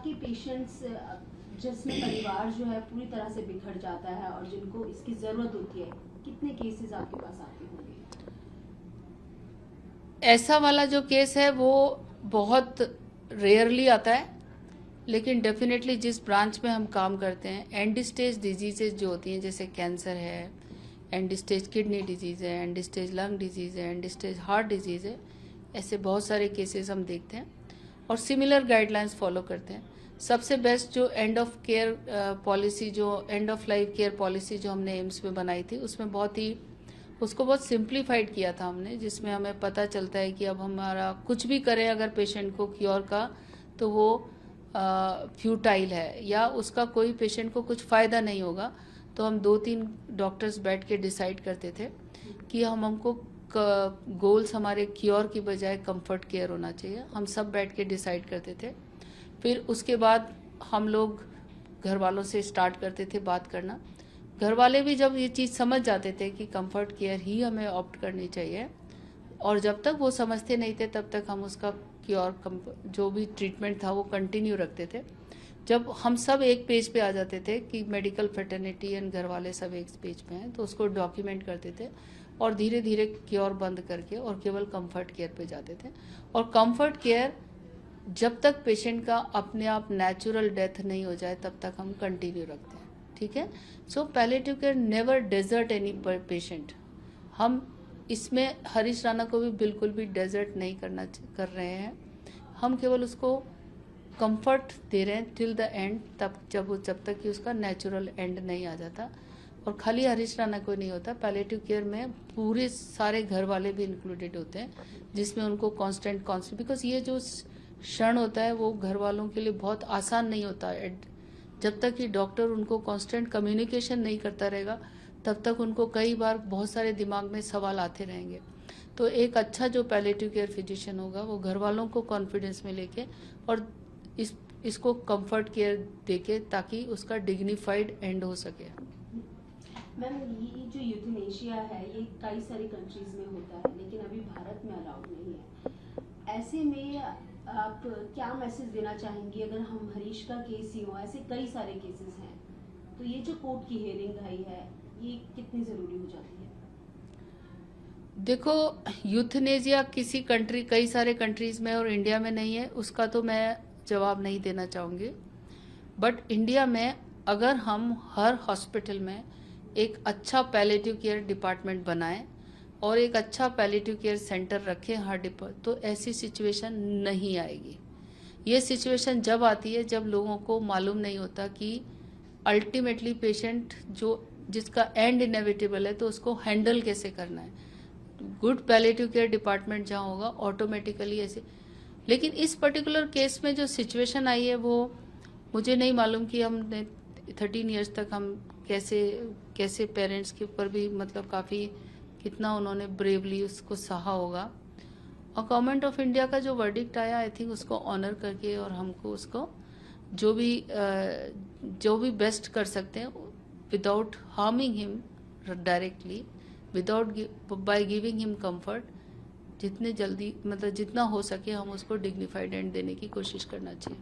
बाकी पेशेंट्स जिसमें परिवार जो है पूरी तरह से बिखर जाता है और जिनको इसकी ज़रूरत होती है, कितने केसेस आपके पास आते होंगे? ऐसा वाला जो केस है वो बहुत रेयरली आता है, लेकिन डेफिनेटली जिस ब्रांच में हम काम करते हैं, एंड स्टेज डिजीजेज जो होती हैं, जैसे कैंसर है, एंड स्टेज किडनी डिजीज़ है, एंड स्टेज लंग डिजीज़ है, एंड स्टेज हार्ट डिजीज़ है, ऐसे बहुत सारे केसेस हम देखते हैं और सिमिलर गाइडलाइंस फॉलो करते हैं। सबसे बेस्ट जो एंड ऑफ केयर पॉलिसी, जो end of life care policy जो हमने एम्स में बनाई थी, उसमें उसको बहुत सिंप्लीफाइड किया था हमने, जिसमें हमें पता चलता है कि अब हमारा कुछ भी करें अगर पेशेंट को क्योर का, तो वो फ्यूटाइल है या उसका कोई पेशेंट को कुछ फ़ायदा नहीं होगा। तो हम 2-3 डॉक्टर्स बैठ के डिसाइड करते थे कि हमको गोल्स हमारे क्योर की बजाय कंफर्ट केयर होना चाहिए। हम सब बैठ के डिसाइड करते थे। फिर उसके बाद हम लोग घर वालों से स्टार्ट करते थे बात करना। घर वाले भी जब ये चीज़ समझ जाते थे कि कंफर्ट केयर ही हमें ऑप्ट करनी चाहिए, और जब तक वो समझते नहीं थे तब तक हम उसका क्योर जो भी ट्रीटमेंट था वो कंटिन्यू रखते थे। जब हम सब एक पेज पे आ जाते थे कि मेडिकल फ्रेटर्निटी एंड घर वाले सब एक पेज पे हैं, तो उसको डॉक्यूमेंट करते थे और धीरे धीरे क्योर बंद करके और केवल कंफर्ट केयर पे जाते थे। और कंफर्ट केयर जब तक पेशेंट का अपने आप नेचुरल डेथ नहीं हो जाए तब तक हम कंटिन्यू रखते हैं। ठीक है। So palliative care never desert any patient. हम इसमें हरीश राणा को भी बिल्कुल भी डेजर्ट नहीं कर रहे हैं। हम केवल उसको कंफर्ट दे रहे हैं टिल द एंड, जब तक कि उसका नेचुरल एंड नहीं आ जाता। और खाली हरीश राणा को नहीं होता, पैलिएटिव केयर में पूरे सारे घर वाले भी इंक्लूडेड होते हैं, जिसमें उनको कांस्टेंट बिकॉज ये जो क्षण होता है वो घर वालों के लिए बहुत आसान नहीं होता। जब तक कि डॉक्टर उनको कांस्टेंट कम्युनिकेशन नहीं करता रहेगा तब तक उनको कई बार बहुत सारे दिमाग में सवाल आते रहेंगे। तो एक अच्छा जो पैलिएटिव केयर फिजिशियन होगा वो घर वालों को कॉन्फिडेंस में लेके और इसको कंफर्ट केयर देके, ताकि उसका डिग्निफाइड एंड हो सके। मैम, ये जो यूथनेशिया है ये कई सारी कंट्रीज में होता है, लेकिन अभी भारत में अलाउड नहीं है। ऐसे में आप क्या मैसेज देना चाहेंगी? अगर हम हरीश का केस ही हो, ऐसे कई सारे केसेस हैं, तो ये जो कोर्ट की हियरिंग है ये कितनी जरूरी हो जाती है? देखो, यूथनेशिया किसी कंट्री, कई सारे कंट्रीज में और इंडिया में नहीं है, उसका तो मैं जवाब नहीं देना चाहूँगी। बट इंडिया में अगर हम हर हॉस्पिटल में एक अच्छा पैलिएटिव केयर डिपार्टमेंट बनाएं और एक अच्छा पैलिएटिव केयर सेंटर रखें हर तो ऐसी सिचुएशन नहीं आएगी। ये सिचुएशन जब आती है जब लोगों को मालूम नहीं होता कि अल्टीमेटली पेशेंट जिसका एंड इनएविटेबल है, तो उसको हैंडल कैसे करना है। गुड पैलिएटिव केयर डिपार्टमेंट जहाँ होगा ऑटोमेटिकली ऐसे। लेकिन इस पर्टिकुलर केस में जो सिचुएशन आई है वो मुझे नहीं मालूम कि हमने 13 इयर्स तक हम कैसे पेरेंट्स के ऊपर भी मतलब काफ़ी कितना उन्होंने ब्रेवली उसको सहा होगा। और गवर्नमेंट ऑफ इंडिया का जो वर्डिक्ट आया, आई थिंक उसको ऑनर करके और हमको उसको जो भी बेस्ट कर सकते हैं without harming him directly, by giving him comfort, जितने जल्दी मतलब जितना हो सके हम उसको डिग्निफाइड एंड देने की कोशिश करना चाहिए।